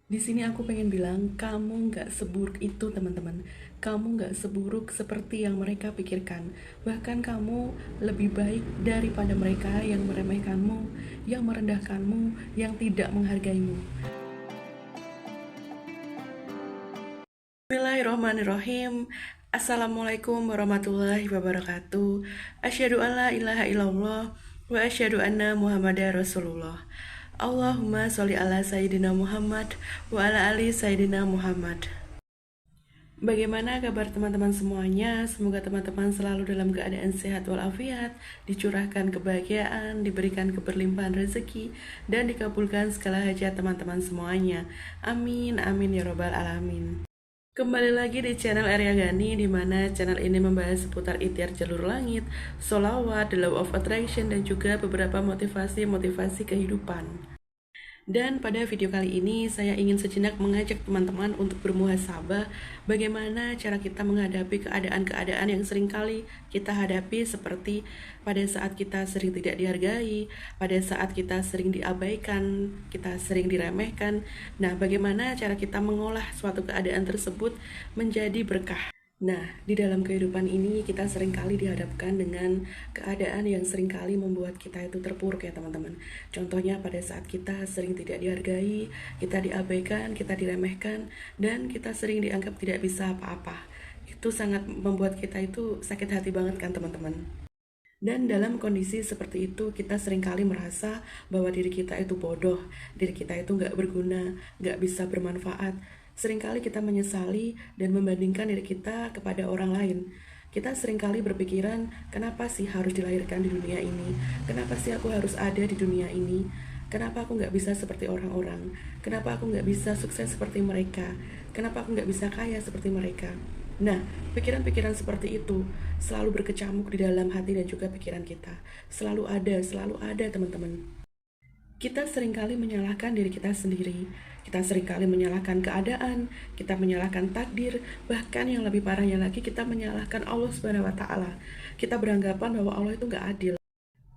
Di sini aku pengen bilang, kamu nggak seburuk itu teman-teman. Kamu nggak seburuk seperti yang mereka pikirkan. Bahkan kamu lebih baik daripada mereka yang meremehkanmu, yang merendahkanmu, yang tidak menghargaimu. Bismillahirrahmanirrahim. Assalamualaikum warahmatullahi wabarakatuh. Asyhadu alla ilaha illallah wa asyhadu anna Muhammadar Rasulullah. Allahumma sholli ala Sayyidina Muhammad wa ala ali Sayyidina Muhammad. Bagaimana kabar teman-teman semuanya? Semoga teman-teman selalu dalam keadaan sehat walafiat, dicurahkan kebahagiaan, diberikan keberlimpahan rezeki, dan dikabulkan segala hajat teman-teman semuanya. Amin, amin ya robbal alamin. Kembali lagi di channel Arya Gani, di mana channel ini membahas seputar ikhtiar jalur langit, solawat, the law of attraction, dan juga beberapa motivasi-motivasi kehidupan. Dan pada video kali ini saya ingin sejenak mengajak teman-teman untuk bermuhasabah bagaimana cara kita menghadapi keadaan-keadaan yang seringkali kita hadapi, seperti pada saat kita sering tidak dihargai, pada saat kita sering diabaikan, kita sering diremehkan. Nah, bagaimana cara kita mengolah suatu keadaan tersebut menjadi berkah. Nah, di dalam kehidupan ini kita seringkali dihadapkan dengan keadaan yang seringkali membuat kita itu terpuruk ya teman-teman. Contohnya pada saat kita sering tidak dihargai, kita diabaikan, kita diremehkan, dan kita sering dianggap tidak bisa apa-apa. Itu sangat membuat kita itu sakit hati banget kan teman-teman. Dan dalam kondisi seperti itu kita seringkali merasa bahwa diri kita itu bodoh, diri kita itu nggak berguna, nggak bisa bermanfaat. Seringkali kita menyesali dan membandingkan diri kita kepada orang lain. Kita seringkali berpikiran, kenapa sih harus dilahirkan di dunia ini? Kenapa sih aku harus ada di dunia ini? Kenapa aku nggak bisa seperti orang-orang? Kenapa aku nggak bisa sukses seperti mereka? Kenapa aku nggak bisa kaya seperti mereka? Nah, pikiran-pikiran seperti itu selalu berkecamuk di dalam hati dan juga pikiran kita. Selalu ada teman-teman. Kita seringkali menyalahkan diri kita sendiri. Kita seringkali menyalahkan keadaan, kita menyalahkan takdir, bahkan yang lebih parahnya lagi kita menyalahkan Allah Subhanahu wa taala. Kita beranggapan bahwa Allah itu nggak adil.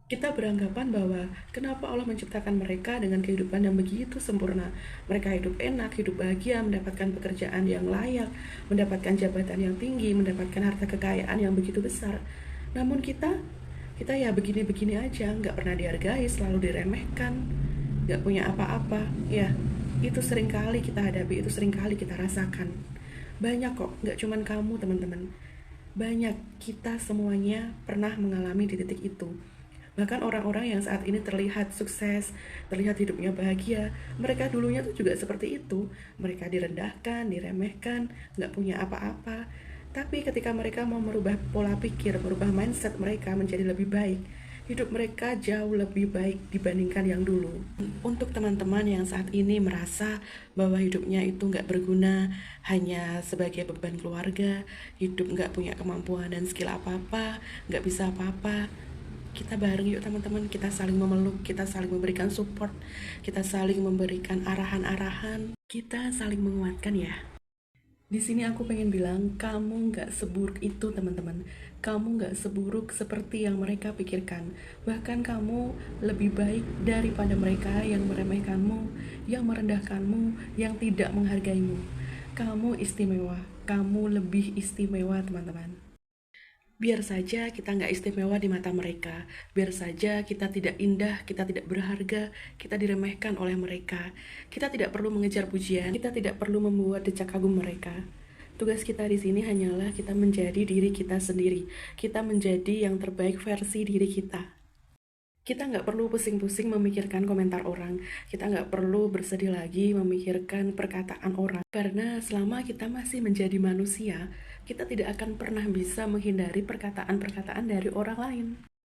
Kita beranggapan bahwa kenapa Allah menciptakan mereka dengan kehidupan yang begitu sempurna. Mereka hidup enak, hidup bahagia, mendapatkan pekerjaan yang layak, mendapatkan jabatan yang tinggi, mendapatkan harta kekayaan yang begitu besar. Namun kita ya begini-begini aja, nggak pernah dihargai, selalu diremehkan, nggak punya apa-apa. Ya, itu seringkali kita hadapi, itu seringkali kita rasakan. Banyak kok, nggak cuman kamu teman-teman. Banyak, kita semuanya pernah mengalami di titik itu. Bahkan orang-orang yang saat ini terlihat sukses, terlihat hidupnya bahagia, mereka dulunya tuh juga seperti itu. Mereka direndahkan, diremehkan, nggak punya apa-apa. Tapi ketika mereka mau merubah pola pikir, merubah mindset mereka menjadi lebih baik, hidup mereka jauh lebih baik dibandingkan yang dulu. Untuk teman-teman yang saat ini merasa bahwa hidupnya itu nggak berguna, hanya sebagai beban keluarga, hidup nggak punya kemampuan dan skill apa-apa, nggak bisa apa-apa, kita bareng yuk teman-teman, kita saling memeluk, kita saling memberikan support, kita saling memberikan arahan-arahan, kita saling menguatkan ya. Di sini aku pengen bilang, kamu nggak seburuk itu teman-teman. Kamu nggak seburuk seperti yang mereka pikirkan. Bahkan kamu lebih baik daripada mereka yang meremehkanmu, yang merendahkanmu, yang tidak menghargaimu. Kamu istimewa, kamu lebih istimewa teman-teman. Biar saja kita nggak istimewa di mata mereka. Biar saja kita tidak indah, kita tidak berharga, kita diremehkan oleh mereka. Kita tidak perlu mengejar pujian, kita tidak perlu membuat decak kagum mereka. Tugas kita di sini hanyalah kita menjadi diri kita sendiri. Kita menjadi yang terbaik versi diri kita. Kita nggak perlu pusing-pusing memikirkan komentar orang. Kita nggak perlu bersedih lagi memikirkan perkataan orang. Karena selama kita masih menjadi manusia, kita tidak akan pernah bisa menghindari perkataan-perkataan dari orang lain.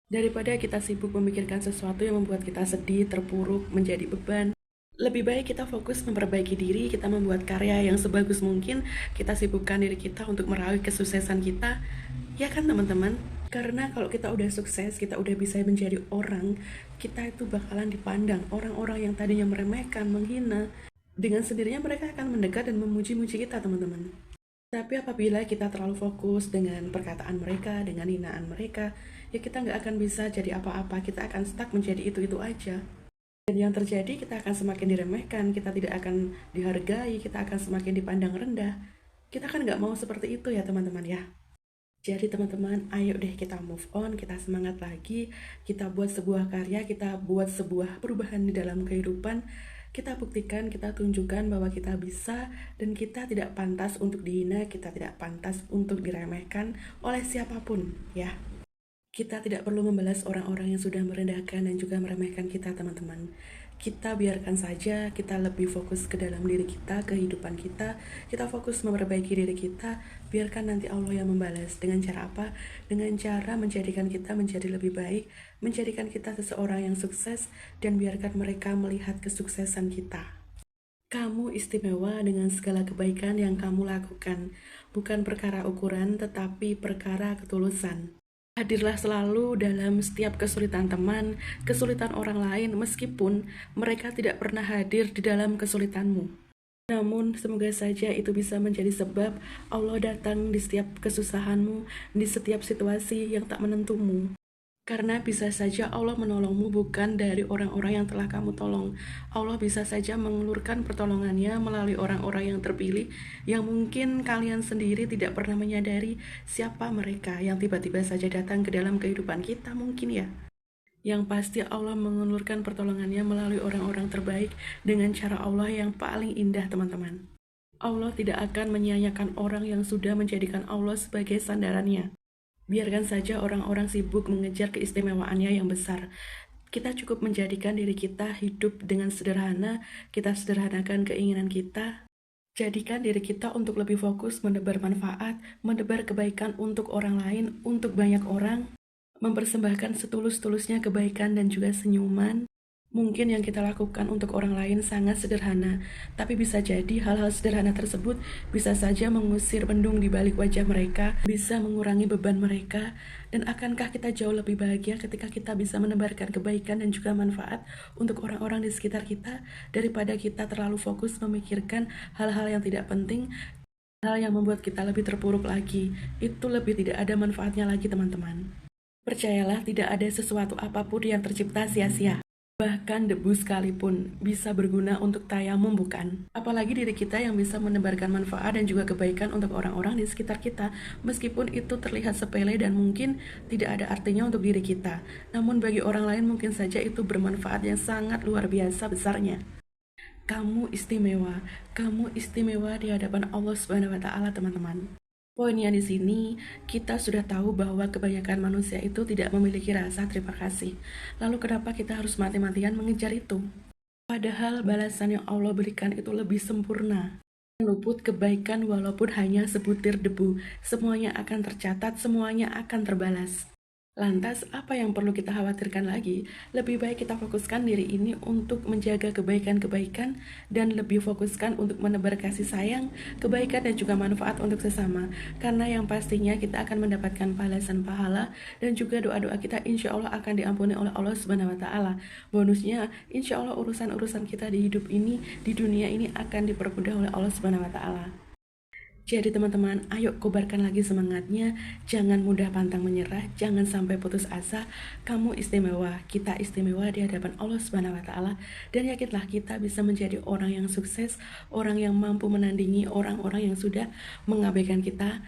Daripada kita sibuk memikirkan sesuatu yang membuat kita sedih, terpuruk, menjadi beban, lebih baik kita fokus memperbaiki diri, kita membuat karya yang sebagus mungkin, kita sibukkan diri kita untuk meraih kesuksesan kita. Ya kan teman-teman? Karena kalau kita udah sukses, kita udah bisa menjadi orang, kita itu bakalan dipandang orang-orang yang tadinya meremehkan, menghina. Dengan sendirinya mereka akan mendekat dan memuji-muji kita teman-teman. Tapi apabila kita terlalu fokus dengan perkataan mereka, dengan hinaan mereka, ya kita nggak akan bisa jadi apa-apa, kita akan stuck menjadi itu-itu aja. Dan yang terjadi kita akan semakin diremehkan, kita tidak akan dihargai, kita akan semakin dipandang rendah. Kita kan nggak mau seperti itu ya teman-teman ya. Jadi teman-teman, ayo deh kita move on, kita semangat lagi, kita buat sebuah karya, kita buat sebuah perubahan di dalam kehidupan, kita buktikan, kita tunjukkan bahwa kita bisa dan kita tidak pantas untuk dihina, kita tidak pantas untuk diremehkan oleh siapapun ya. Kita tidak perlu membalas orang-orang yang sudah merendahkan dan juga meremehkan kita teman-teman. Kita biarkan saja, kita lebih fokus ke dalam diri kita, kehidupan kita fokus memperbaiki diri kita, biarkan nanti Allah yang membalas. Dengan cara apa? Dengan cara menjadikan kita menjadi lebih baik, menjadikan kita seseorang yang sukses, dan biarkan mereka melihat kesuksesan kita. Kamu istimewa dengan segala kebaikan yang kamu lakukan, bukan perkara ukuran tetapi perkara ketulusan. Hadirlah selalu dalam setiap kesulitan teman, kesulitan orang lain, meskipun mereka tidak pernah hadir di dalam kesulitanmu. Namun, semoga saja itu bisa menjadi sebab Allah datang di setiap kesusahanmu, di setiap situasi yang tak menentumu. Karena bisa saja Allah menolongmu bukan dari orang-orang yang telah kamu tolong. Allah bisa saja mengulurkan pertolongannya melalui orang-orang yang terpilih yang mungkin kalian sendiri tidak pernah menyadari siapa mereka yang tiba-tiba saja datang ke dalam kehidupan kita mungkin ya. Yang pasti Allah mengulurkan pertolongannya melalui orang-orang terbaik dengan cara Allah yang paling indah teman-teman. Allah tidak akan menyia-nyiakan orang yang sudah menjadikan Allah sebagai sandarannya. Biarkan saja orang-orang sibuk mengejar keistimewaannya yang besar. Kita cukup menjadikan diri kita hidup dengan sederhana, kita sederhanakan keinginan kita. Jadikan diri kita untuk lebih fokus menebar manfaat, menebar kebaikan untuk orang lain, untuk banyak orang, mempersembahkan setulus-tulusnya kebaikan dan juga senyuman. Mungkin yang kita lakukan untuk orang lain sangat sederhana, tapi bisa jadi hal-hal sederhana tersebut bisa saja mengusir mendung di balik wajah mereka, bisa mengurangi beban mereka, dan akankah kita jauh lebih bahagia ketika kita bisa menebarkan kebaikan dan juga manfaat untuk orang-orang di sekitar kita, daripada kita terlalu fokus memikirkan hal-hal yang tidak penting, hal yang membuat kita lebih terpuruk lagi. Itu lebih tidak ada manfaatnya lagi teman-teman. Percayalah, tidak ada sesuatu apapun yang tercipta sia-sia. Bahkan debu sekalipun bisa berguna untuk tayamum, bukan? Apalagi diri kita yang bisa menebarkan manfaat dan juga kebaikan untuk orang-orang di sekitar kita, meskipun itu terlihat sepele dan mungkin tidak ada artinya untuk diri kita. Namun bagi orang lain mungkin saja itu bermanfaat yang sangat luar biasa besarnya. Kamu istimewa di hadapan Allah Subhanahu wa Ta'ala, teman-teman. Poinnya di sini, kita sudah tahu bahwa kebanyakan manusia itu tidak memiliki rasa terima kasih. Lalu kenapa kita harus mati-matian mengejar itu? Padahal balasan yang Allah berikan itu lebih sempurna. Luput kebaikan walaupun hanya sebutir debu, semuanya akan tercatat, semuanya akan terbalas. Lantas, apa yang perlu kita khawatirkan lagi? Lebih baik kita fokuskan diri ini untuk menjaga kebaikan-kebaikan dan lebih fokuskan untuk menebar kasih sayang, kebaikan dan juga manfaat untuk sesama. Karena yang pastinya kita akan mendapatkan balasan pahala dan juga doa-doa kita insya Allah akan diampuni oleh Allah Subhanahu wa Ta'ala. Bonusnya, insya Allah urusan-urusan kita di hidup ini, di dunia ini akan dipermudah oleh Allah Subhanahu wa Ta'ala. Jadi teman-teman, ayo kobarkan lagi semangatnya, jangan mudah pantang menyerah, jangan sampai putus asa. Kamu istimewa, kita istimewa di hadapan Allah Subhanahu wa Ta'ala, dan yakinlah kita bisa menjadi orang yang sukses, orang yang mampu menandingi orang-orang yang sudah mengabaikan kita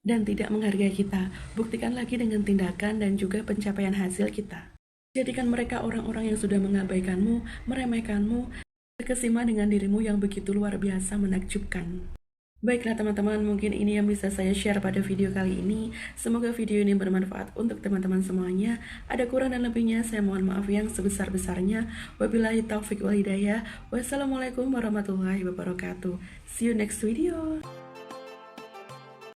dan tidak menghargai kita. Buktikan lagi dengan tindakan dan juga pencapaian hasil kita. Jadikan mereka orang-orang yang sudah mengabaikanmu, meremehkanmu, terkesima dengan dirimu yang begitu luar biasa menakjubkan. Baiklah teman-teman, mungkin ini yang bisa saya share pada video kali ini. Semoga video ini bermanfaat untuk teman-teman semuanya. Ada kurang dan lebihnya, saya mohon maaf yang sebesar-besarnya. Wabillahi taufiq wal hidayah. Wassalamualaikum warahmatullahi wabarakatuh. See you next video.